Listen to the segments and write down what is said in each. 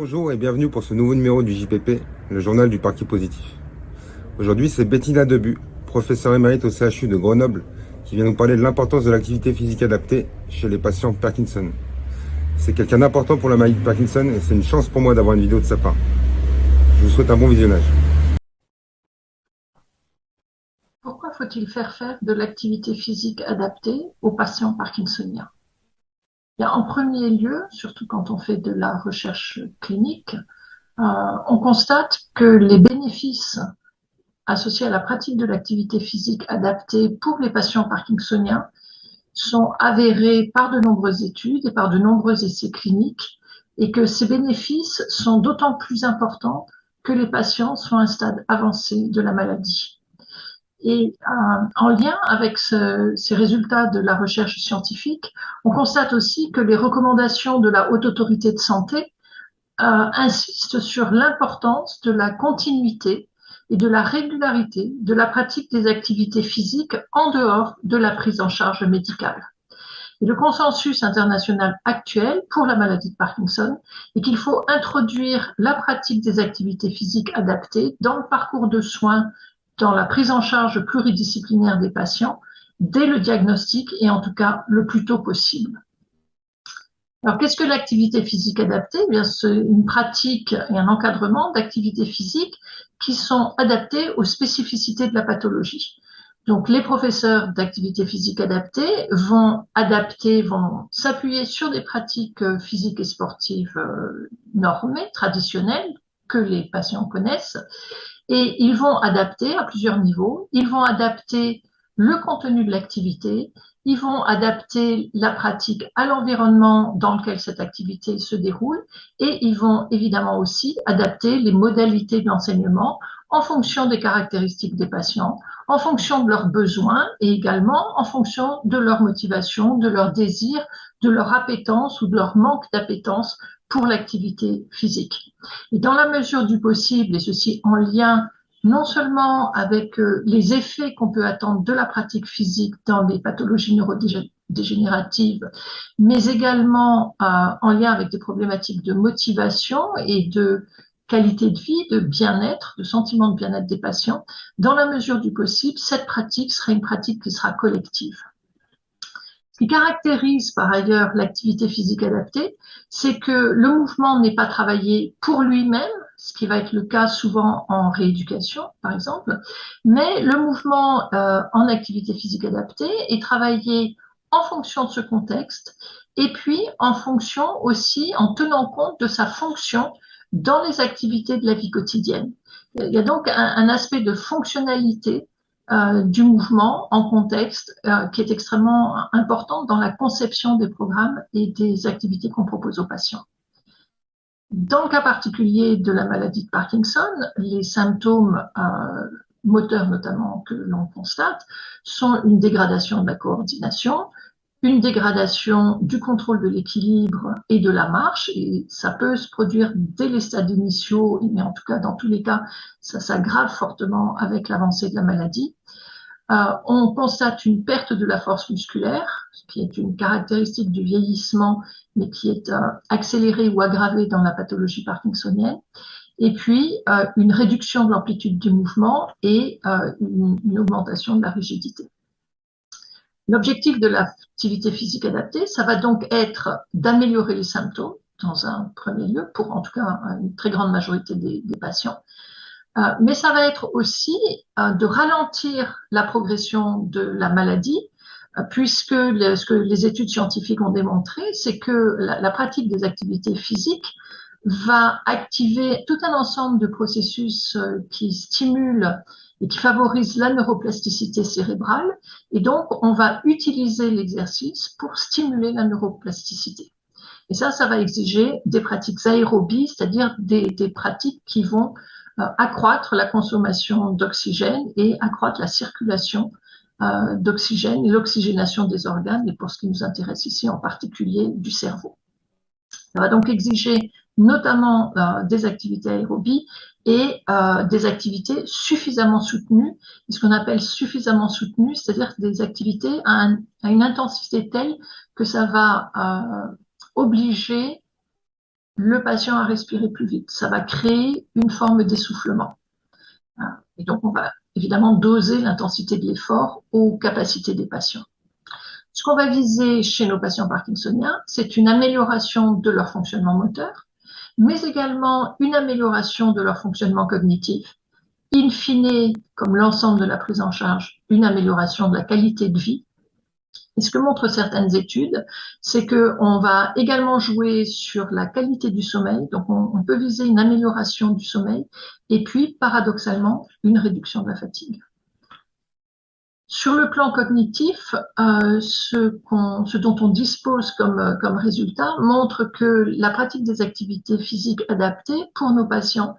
Bonjour et bienvenue pour ce nouveau numéro du JPP, le journal du Parti positif. Aujourd'hui, c'est Bettina Debu, professeure émérite au CHU de Grenoble, qui vient nous parler de l'importance de l'activité physique adaptée chez les patients Parkinson. C'est quelqu'un d'important pour la maladie de Parkinson et c'est une chance pour moi d'avoir une vidéo de sa part. Je vous souhaite un bon visionnage. Pourquoi faut-il faire de l'activité physique adaptée aux patients parkinsoniens? Bien, en premier lieu, surtout quand on fait de la recherche clinique, on constate que les bénéfices associés à la pratique de l'activité physique adaptée pour les patients parkinsoniens sont avérés par de nombreuses études et par de nombreux essais cliniques, et que ces bénéfices sont d'autant plus importants que les patients sont à un stade avancé de la maladie. Et en lien avec ces résultats de la recherche scientifique, on constate aussi que les recommandations de la Haute Autorité de Santé insistent sur l'importance de la continuité et de la régularité de la pratique des activités physiques en dehors de la prise en charge médicale. Et le consensus international actuel pour la maladie de Parkinson est qu'il faut introduire la pratique des activités physiques adaptées dans le parcours de soins, dans la prise en charge pluridisciplinaire des patients, dès le diagnostic et en tout cas le plus tôt possible. Alors, qu'est-ce que l'activité physique adaptée? Eh bien, c'est une pratique et un encadrement d'activités physiques qui sont adaptés aux spécificités de la pathologie. Donc, les professeurs d'activité physique adaptée vont s'appuyer sur des pratiques physiques et sportives normées, traditionnelles, que les patients connaissent, et ils vont adapter à plusieurs niveaux. Ils vont adapter le contenu de l'activité, ils vont adapter la pratique à l'environnement dans lequel cette activité se déroule, et ils vont évidemment aussi adapter les modalités de l'enseignement en fonction des caractéristiques des patients, en fonction de leurs besoins et également en fonction de leur motivation, de leur désir, de leur appétence ou de leur manque d'appétence pour l'activité physique. Et dans la mesure du possible, et ceci en lien non seulement avec les effets qu'on peut attendre de la pratique physique dans les pathologies neurodégénératives, mais également en lien avec des problématiques de motivation et de qualité de vie, de bien-être, de sentiment de bien-être des patients, dans la mesure du possible, cette pratique sera une pratique qui sera collective. Ce qui caractérise par ailleurs l'activité physique adaptée, c'est que le mouvement n'est pas travaillé pour lui-même, ce qui va être le cas souvent en rééducation, par exemple, mais le mouvement en activité physique adaptée est travaillé en fonction de ce contexte et puis en fonction aussi, en tenant compte de sa fonction dans les activités de la vie quotidienne. Il y a donc un aspect de fonctionnalité du mouvement en contexte qui est extrêmement important dans la conception des programmes et des activités qu'on propose aux patients. Dans le cas particulier de la maladie de Parkinson, les symptômes moteurs notamment que l'on constate sont une dégradation de la coordination, une dégradation du contrôle de l'équilibre et de la marche, et ça peut se produire dès les stades initiaux, mais en tout cas dans tous les cas, ça s'aggrave fortement avec l'avancée de la maladie. On constate une perte de la force musculaire, ce qui est une caractéristique du vieillissement, mais qui est accélérée ou aggravée dans la pathologie parkinsonienne. Et puis, une réduction de l'amplitude du mouvement et une augmentation de la rigidité. L'objectif de l'activité physique adaptée, ça va donc être d'améliorer les symptômes, dans un premier lieu, pour en tout cas une très grande majorité des patients, mais ça va être aussi de ralentir la progression de la maladie, puisque ce que les études scientifiques ont démontré, c'est que la pratique des activités physiques va activer tout un ensemble de processus qui stimulent et qui favorisent la neuroplasticité cérébrale, et donc on va utiliser l'exercice pour stimuler la neuroplasticité. Et ça va exiger des pratiques aérobies, c'est-à-dire des pratiques qui vont accroître la consommation d'oxygène et accroître la circulation d'oxygène et l'oxygénation des organes, et pour ce qui nous intéresse ici en particulier du cerveau. Ça va donc exiger notamment des activités aérobies et des activités suffisamment soutenues. Et ce qu'on appelle suffisamment soutenues, c'est-à-dire des activités à une intensité telle que ça va obliger le patient à respirer plus vite. Ça va créer une forme d'essoufflement. Et donc, on va évidemment doser l'intensité de l'effort aux capacités des patients. Ce qu'on va viser chez nos patients parkinsoniens, c'est une amélioration de leur fonctionnement moteur, mais également une amélioration de leur fonctionnement cognitif. In fine, comme l'ensemble de la prise en charge, une amélioration de la qualité de vie. Et ce que montrent certaines études, c'est qu'on va également jouer sur la qualité du sommeil. Donc, on peut viser une amélioration du sommeil et puis, paradoxalement, une réduction de la fatigue. Sur le plan cognitif, ce dont on dispose comme résultat montre que la pratique des activités physiques adaptées pour nos patients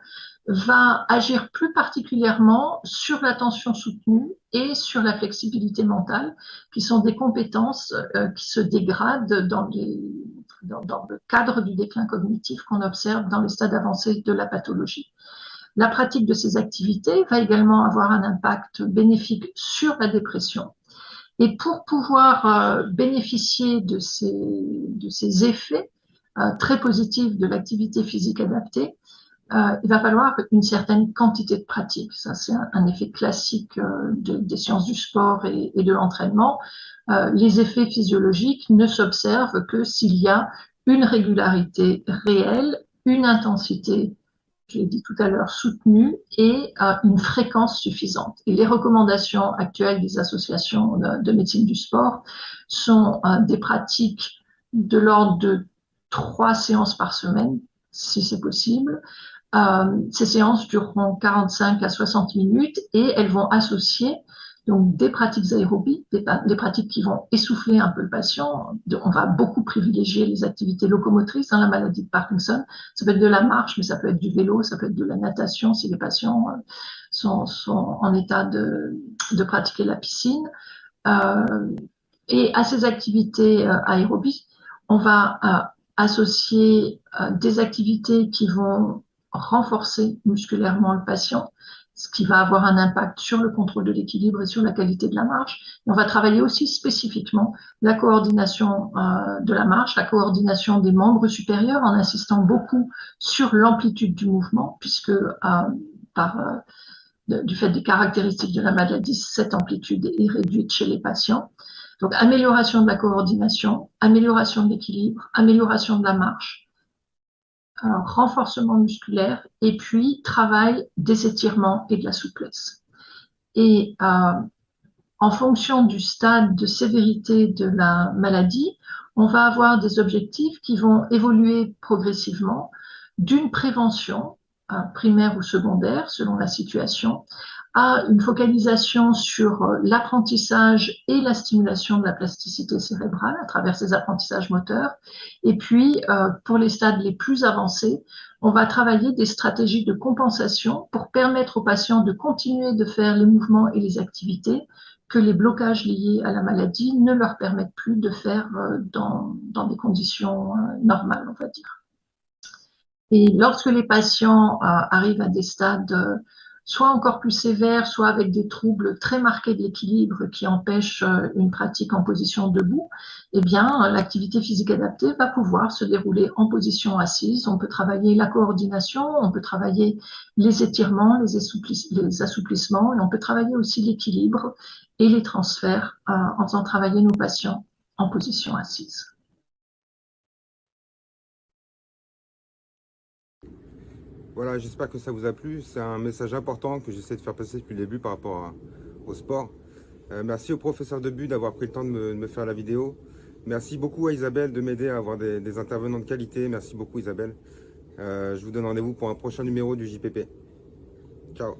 va agir plus particulièrement sur l'attention soutenue et sur la flexibilité mentale, qui sont des compétences qui se dégradent dans le cadre du déclin cognitif qu'on observe dans les stades avancés de la pathologie. La pratique de ces activités va également avoir un impact bénéfique sur la dépression. Et pour pouvoir bénéficier de ces effets très positifs de l'activité physique adaptée, il va falloir une certaine quantité de pratique. Ça, c'est un effet classique des sciences du sport et de l'entraînement. Les effets physiologiques ne s'observent que s'il y a une régularité réelle, une intensité, je l'ai dit tout à l'heure, soutenue et une fréquence suffisante. Et les recommandations actuelles des associations de médecine du sport sont des pratiques de l'ordre de 3 séances par semaine, si c'est possible. Ces séances dureront 45 à 60 minutes et elles vont associer donc des pratiques aérobies, des pratiques qui vont essouffler un peu le patient. On va beaucoup privilégier les activités locomotrices dans la maladie de Parkinson. Ça peut être de la marche, mais ça peut être du vélo, ça peut être de la natation si les patients sont en état de pratiquer la piscine. Et à ces activités aérobies, on va associer des activités qui vont renforcer musculairement le patient, ce qui va avoir un impact sur le contrôle de l'équilibre et sur la qualité de la marche. Et on va travailler aussi spécifiquement la coordination de la marche, la coordination des membres supérieurs en insistant beaucoup sur l'amplitude du mouvement, puisque du fait des caractéristiques de la maladie, cette amplitude est réduite chez les patients. Donc, amélioration de la coordination, amélioration de l'équilibre, amélioration de la marche, renforcement musculaire et puis travail des étirements et de la souplesse. Et en fonction du stade de sévérité de la maladie, on va avoir des objectifs qui vont évoluer progressivement d'une prévention primaire ou secondaire selon la situation, à une focalisation sur l'apprentissage et la stimulation de la plasticité cérébrale à travers ces apprentissages moteurs. Et puis, pour les stades les plus avancés, on va travailler des stratégies de compensation pour permettre aux patients de continuer de faire les mouvements et les activités que les blocages liés à la maladie ne leur permettent plus de faire dans des conditions normales, on va dire. Et lorsque les patients arrivent à des stades soit encore plus sévères, soit avec des troubles très marqués de l'équilibre qui empêchent une pratique en position debout, eh bien, l'activité physique adaptée va pouvoir se dérouler en position assise. On peut travailler la coordination, on peut travailler les étirements, les assouplissements, et on peut travailler aussi l'équilibre et les transferts en faisant travailler nos patients en position assise. Voilà, j'espère que ça vous a plu. C'est un message important que j'essaie de faire passer depuis le début par rapport au sport. Merci au professeur Debu d'avoir pris le temps de me faire la vidéo. Merci beaucoup à Isabelle de m'aider à avoir des intervenants de qualité. Merci beaucoup Isabelle. Je vous donne rendez-vous pour un prochain numéro du JPP. Ciao.